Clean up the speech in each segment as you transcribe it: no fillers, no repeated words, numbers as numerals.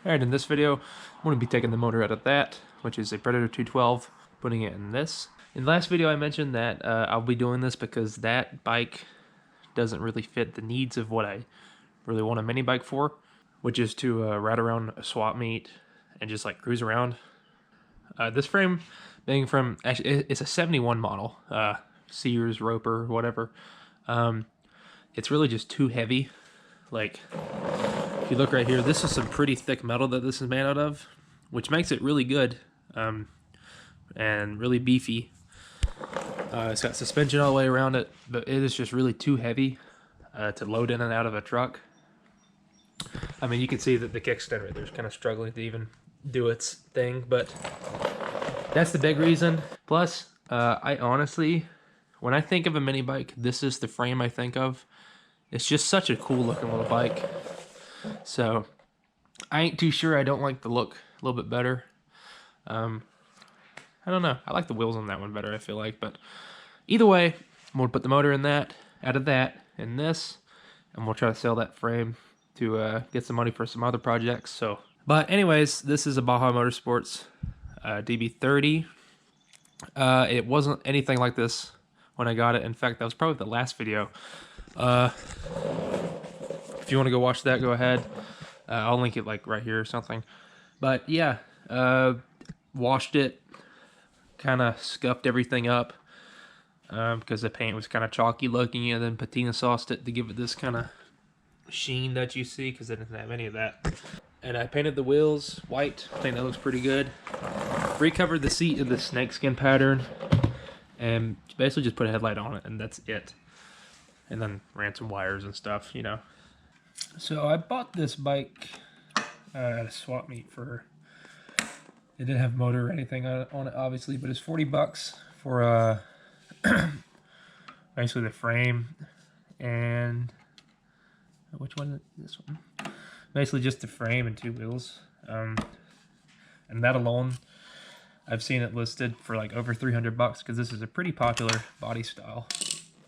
Alright, in this video, I'm going to be taking the motor out of that, which is a Predator 212, putting it in this. In the last video, I mentioned that I'll be doing this because that bike doesn't really fit the needs of what I really want a mini bike for, which is to ride around a swap meet and just like cruise around. This frame being from, actually, it's a 71 model, Sears, Roper, whatever. It's really just too heavy. Like, if you look right here, this is some pretty thick metal that this is made out of, which makes it really good and really beefy. It's got suspension all the way around it, but it is just really too heavy to load in and out of a truck. I mean, you can see that the kickstand right there is kind of struggling to even do its thing, but that's the big reason. Plus, I honestly, when I think of a mini bike, this is the frame I think of. It's just such a cool looking little bike. So I ain't too sure. I don't like the look a little bit better. I don't know. I like the wheels on that one better, I feel like. But either way, I'm going to put the motor in that, out of that, in this. And we'll try to sell that frame to get some money for some other projects. So, but anyways, this is a Baja Motorsports DB30. It wasn't anything like this when I got it. In fact, that was probably the last video. If you want to go watch that, go ahead. I'll link it like right here or something. But yeah, washed it, kind of scuffed everything up because the paint was kind of chalky looking, and then patina sauced it to give it this kind of sheen that you see because it didn't have any of that. And I painted the wheels white. I think that looks pretty good. Recovered the seat in the snakeskin pattern and basically just put a headlight on it, and that's it. And then ran some wires and stuff, you know. So I bought this bike at a swap meet for, it didn't have motor or anything on it obviously, but it's 40 bucks for basically the frame and, which one is this one? Basically just the frame and two wheels. And that alone, I've seen it listed for like over 300 bucks because this is a pretty popular body style,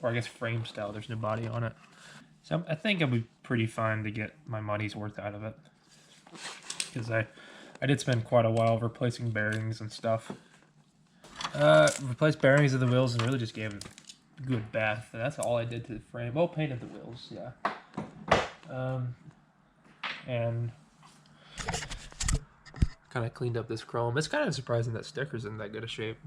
or I guess frame style. There's no body on it. So I think I'll be pretty fine to get my money's worth out of it. Because I did spend quite a while replacing bearings and stuff. Replaced bearings of the wheels and really just gave it a good bath. That's all I did to the frame. Oh, painted the wheels, yeah. And kind of cleaned up this chrome. It's kind of surprising that sticker's in that good a shape.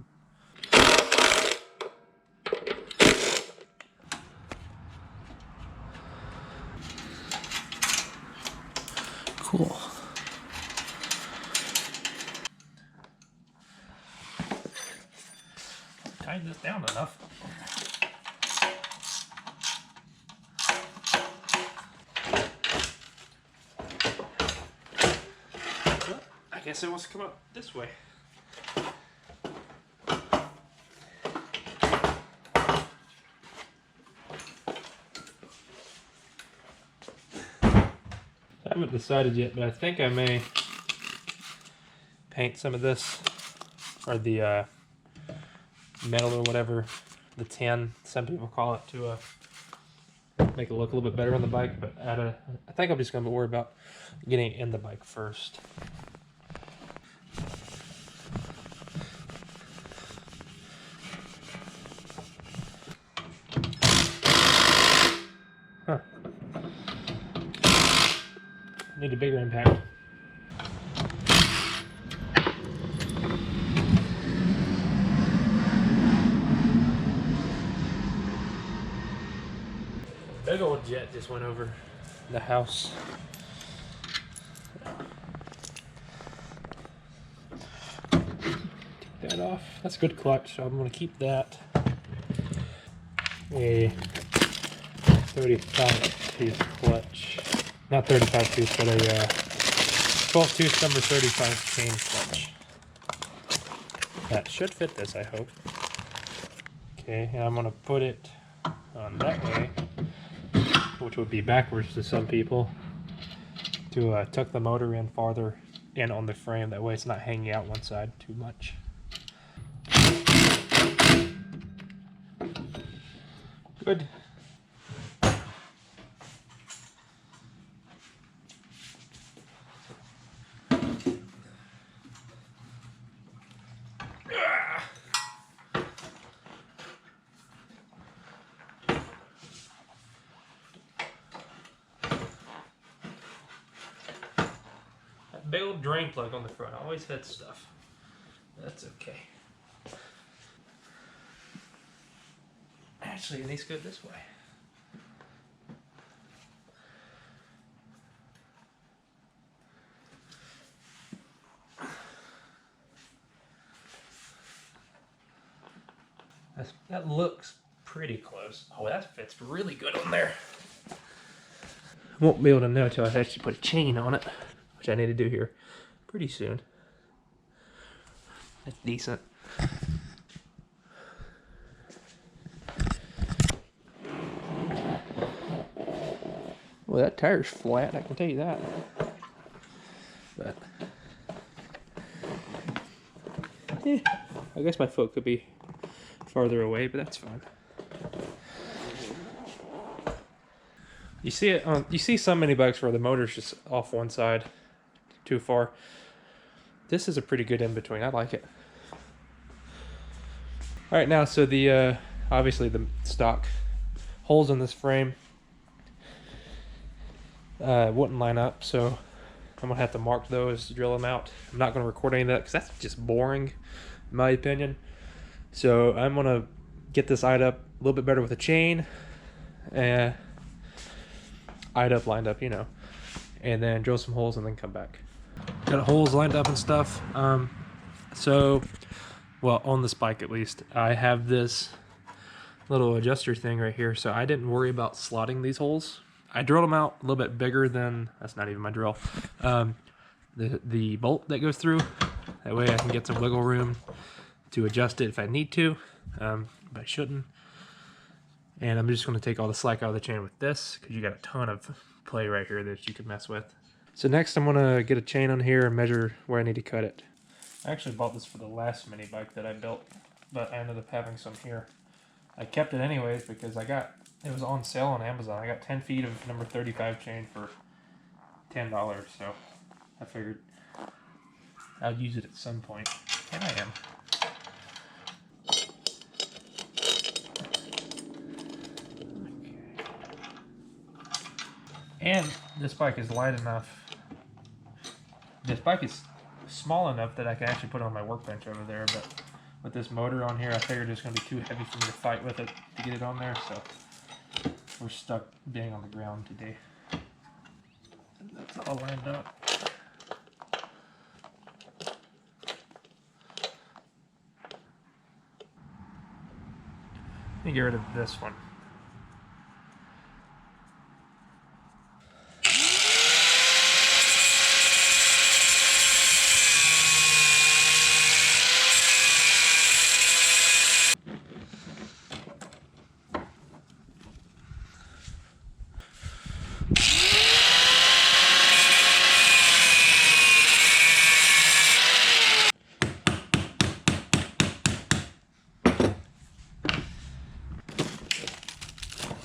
Cool. Tighten this down enough. Well, I guess it wants to come up this way. I haven't decided yet, but I think I may paint some of this, or the metal or whatever, the tin, some people call it, to make it look a little bit better on the bike. But I think I'm just going to worry about getting it in the bike first. Huh. Need a bigger impact. Big old jet just went over the house. Take that off. That's a good clutch, so I'm going to keep that. A 35-tooth clutch. Not 35 tooth, but a 12 tooth number 35 chain clutch. That should fit this, I hope. Okay, and I'm going to put it on that way, which would be backwards to some people, to tuck the motor in farther in on the frame. That way it's not hanging out one side too much. Good. big old drain plug on the front. Always hits stuff. That's okay. Actually, it needs to go this way. That looks pretty close. Oh, that fits really good on there. I won't be able to know until I actually put a chain on it, which I need to do here pretty soon. That's decent. Well, that tire's flat, I can tell you that. But yeah, I guess my foot could be farther away, but that's fine. You see it on, you see so many bikes where the motor's just off one side too far. This is a pretty good in between. I like it. All right, now so the obviously the stock holes in this frame wouldn't line up, so I'm gonna have to mark those, drill them out. I'm not gonna record any of that because that's just boring, in my opinion. So I'm gonna get this eyed up a little bit better with a chain, eyed up, lined up, you know, and then drill some holes and then come back. Got holes lined up and stuff. So, well, on this bike at least, I have this little adjuster thing right here, so I didn't worry about slotting these holes. I drilled them out a little bit bigger than, that's not even my drill, the bolt that goes through. That way I can get some wiggle room to adjust it if I need to, but I shouldn't. And I'm just going to take all the slack out of the chain with this, because you got a ton of play right here that you can mess with. So next I'm going to get a chain on here and measure where I need to cut it. I actually bought this for the last mini bike that I built, but I ended up having some here. I kept it anyways because it was on sale on Amazon. I got 10 feet of number 35 chain for $10, so I figured I'd use it at some point, and I am. Okay. And this bike is light enough. This bike is small enough that I can actually put it on my workbench over there, but with this motor on here, I figured it's going to be too heavy for me to fight with it to get it on there, so we're stuck being on the ground today. And that's all lined up. Let me get rid of this one.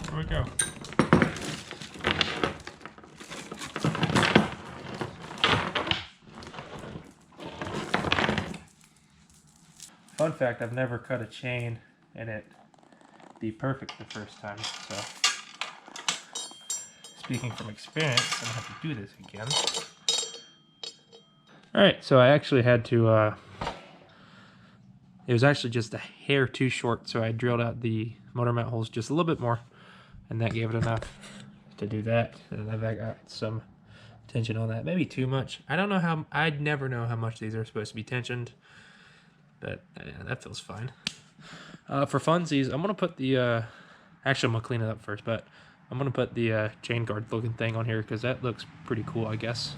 Here we go. Fun fact, I've never cut a chain and it be perfect the first time, so speaking from experience, I'm gonna have to do this again. Alright, so I actually had to, it was actually just a hair too short, so I drilled out the motor mount holes just a little bit more, and that gave it enough to do that. And I've got some tension on that, maybe too much. I don't know how, I'd never know how much these are supposed to be tensioned, but yeah, that feels fine. For funsies, I'm gonna put the, actually I'm gonna clean it up first, but I'm gonna put the chain guard looking thing on here because that looks pretty cool, I guess.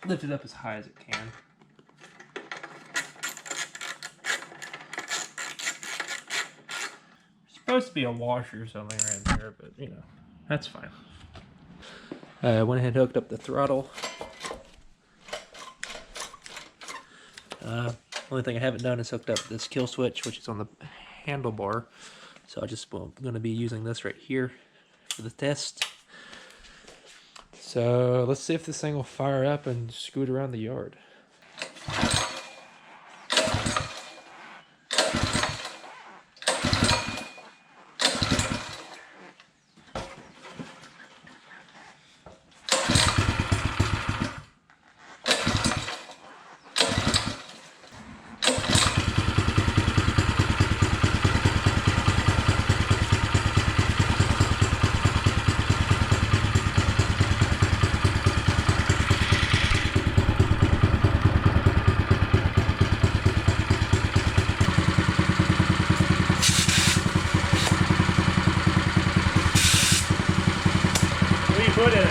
Lift it up as high as it can. Supposed to be a washer or something right there, but you know, that's fine. I went ahead and hooked up the throttle. Only thing I haven't done is hooked up this kill switch, which is on the handlebar. So I'm going to be using this right here for the test. So let's see if this thing will fire up and scoot around the yard. foot in it.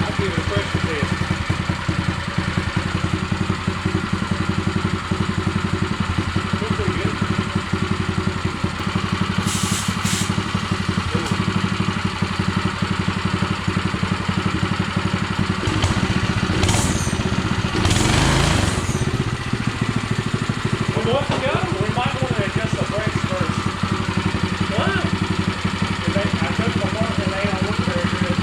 I'll give it a pressure test. Looks pretty good. One more to go. We might want to adjust the brakes first. Wow. I took them apart and they don't look very good.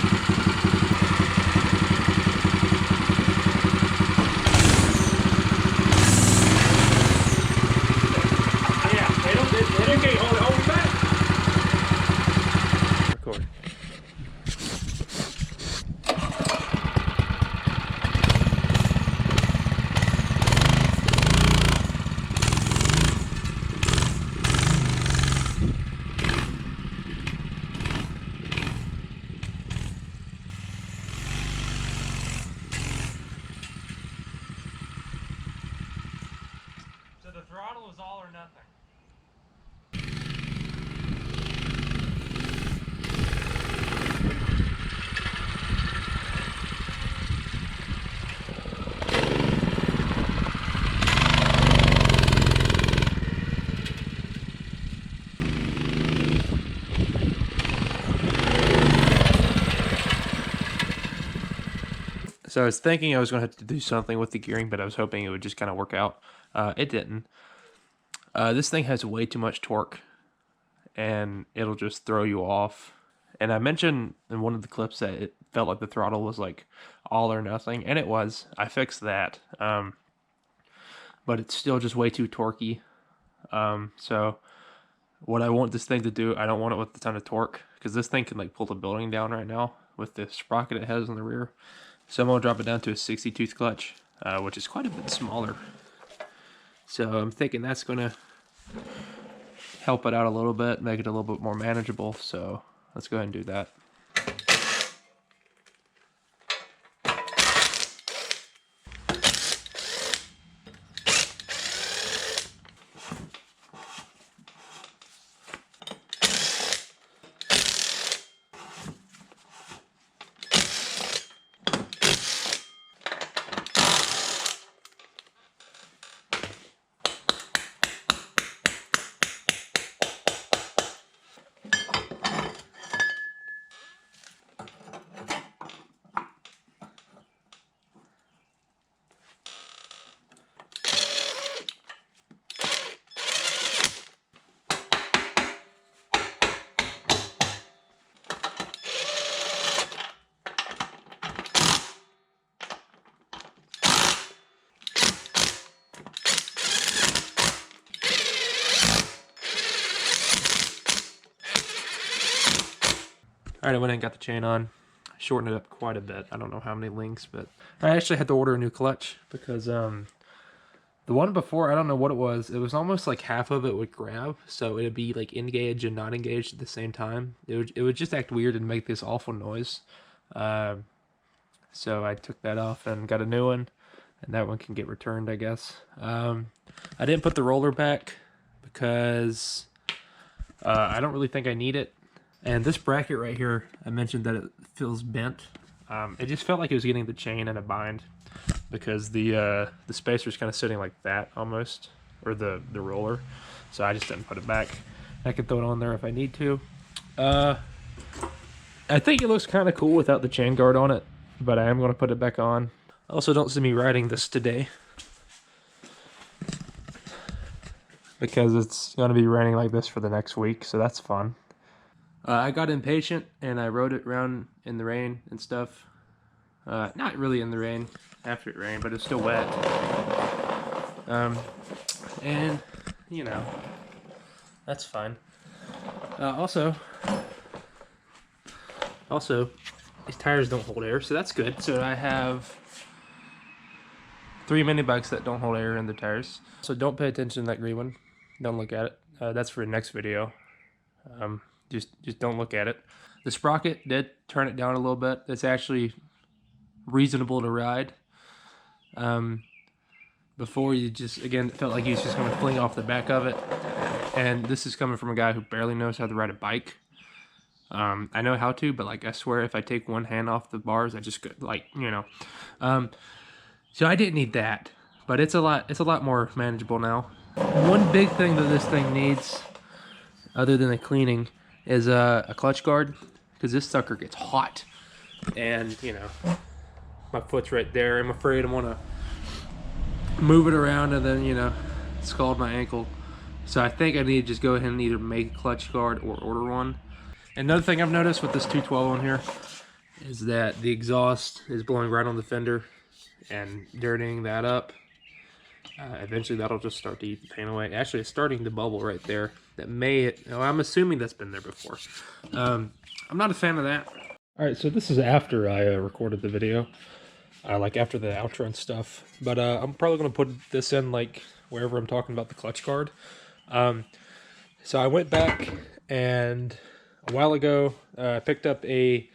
Yeah, they don't can't hold me back. Record. So the throttle is all or nothing. So I was thinking I was going to have to do something with the gearing, but I was hoping it would just kind of work out. It didn't. This thing has way too much torque, and it'll just throw you off. And I mentioned in one of the clips that it felt like the throttle was like all or nothing, and it was. I fixed that, but it's still just way too torquey. So what I want this thing to do, I don't want it with a ton of torque, because this thing can like pull the building down right now with the sprocket it has on the rear. So I'm going to drop it down to a 60 tooth clutch, which is quite a bit smaller. So I'm thinking that's going to help it out a little bit, make it a little bit more manageable. So let's go ahead and do that. Alright, I went and got the chain on. Shortened it up quite a bit. I don't know how many links, but I actually had to order a new clutch because the one before, I don't know what it was. It was almost like half of it would grab, so it'd be like engaged and not engaged at the same time. It would just act weird and make this awful noise. So I took that off and got a new one, and that one can get returned, I guess. I didn't put the roller back because I don't really think I need it. And this bracket right here, I mentioned that it feels bent. It just felt like it was getting the chain in a bind because the spacer's kind of sitting like that almost, or the roller. So I just didn't put it back. I can throw it on there if I need to. I think it looks kind of cool without the chain guard on it, but I am going to put it back on. Also, don't see me riding this today because it's going to be raining like this for the next week, so that's fun. I got impatient and I rode it around in the rain and stuff. Not really in the rain after it rained, but it's still wet. And, you know, that's fine. Also, these tires don't hold air, so that's good. So I have 3 mini bikes that don't hold air in the tires. So don't pay attention to that green one. Don't look at it. That's for the next video. Just don't look at it. The sprocket did turn it down a little bit. It's actually reasonable to ride. Before you just, again, it felt like you was just going to fling off the back of it. And this is coming from a guy who barely knows how to ride a bike. I know how to, but like I swear if I take one hand off the bars, I just go, like, you know. So I didn't need that, but it's a lot more manageable now. One big thing that this thing needs, other than the cleaning, is a clutch guard, because this sucker gets hot. And, you know, my foot's right there. I'm afraid I'm gonna move it around and then, you know, scald my ankle. So I think I need to just go ahead and either make a clutch guard or order one. Another thing I've noticed with this 212 on here is that the exhaust is blowing right on the fender and dirtying that up. Eventually that'll just start to eat the paint away. Actually, it's starting to bubble right there. That may, I'm assuming that's been there before. I'm not a fan of that. All right, so this is after I recorded the video, like after the outro and stuff. But I'm probably gonna put this in like wherever I'm talking about the clutch guard. So I went back and a while ago I picked up a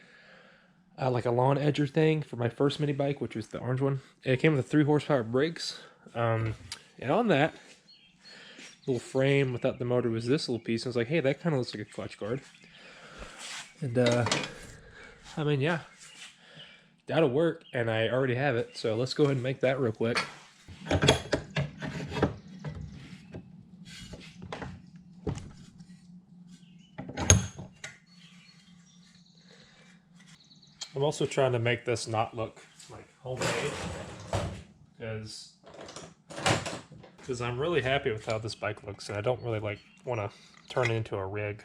like a lawn edger thing for my first mini bike, which was the orange one. It came with a 3 horsepower brakes, and on that little frame without the motor was this little piece. I was like, hey, that kind of looks like a clutch guard. And I mean, yeah, that'll work, and I already have it, so let's go ahead and make that real quick. I'm also trying to make this not look like homemade, because I'm really happy with how this bike looks, and I don't really like want to turn it into a rig.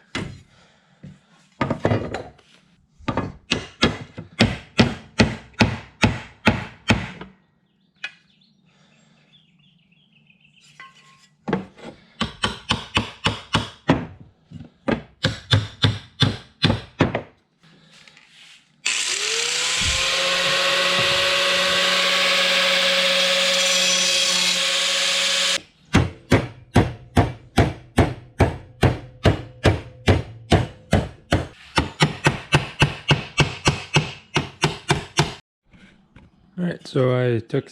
Alright, so I took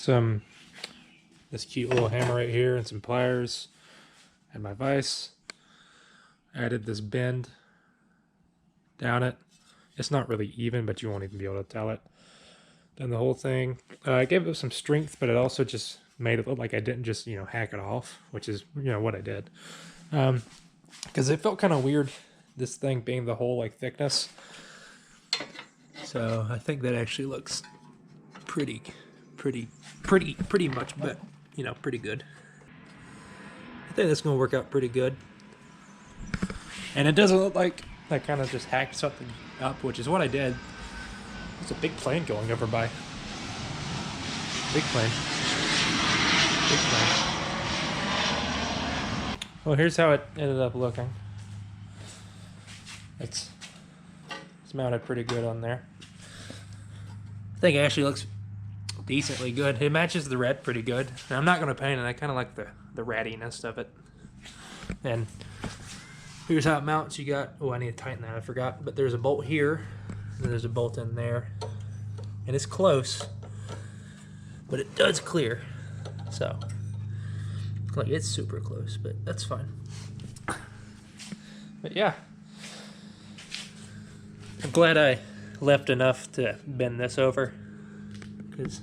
this cute little hammer right here and some pliers and my vise. Added this bend down it. It's not really even, but you won't even be able to tell it. Done the whole thing. I gave it some strength, but it also just made it look like I didn't just, you know, hack it off, which is, you know, what I did. Because it felt kind of weird, this thing being the whole like thickness. So I think that actually looks pretty much, but you know, pretty good. I think that's gonna work out pretty good. And it doesn't look like I kind of just hacked something up, which is what I did. There's a big plane going over by. Big plane. Big plane. Well, here's how it ended up looking. It's mounted pretty good on there. I think it actually looks decently good. It matches the red pretty good. And I'm not going to paint it. I kind of like the rattiness of it. And here's how it mounts. You got, oh, I need to tighten that. I forgot. But there's a bolt here. And there's a bolt in there. And it's close. But it does clear. So, like, it's super close. But that's fine. But yeah. I'm glad I left enough to bend this over. Because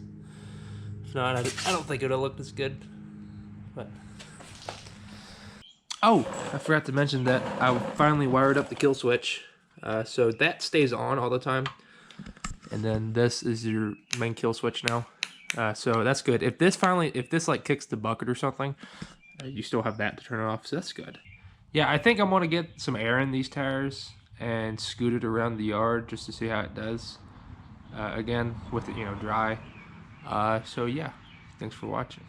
if not, I don't think it would have looked as good. But oh, I forgot to mention that I finally wired up the kill switch. So that stays on all the time. And then this is your main kill switch now. So that's good. If this like kicks the bucket or something, you still have that to turn it off. So that's good. Yeah, I think I'm gonna get some air in these tires and scoot it around the yard just to see how it does. Again, with it, you know, dry. So yeah, thanks for watching.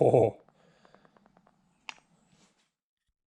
Oh.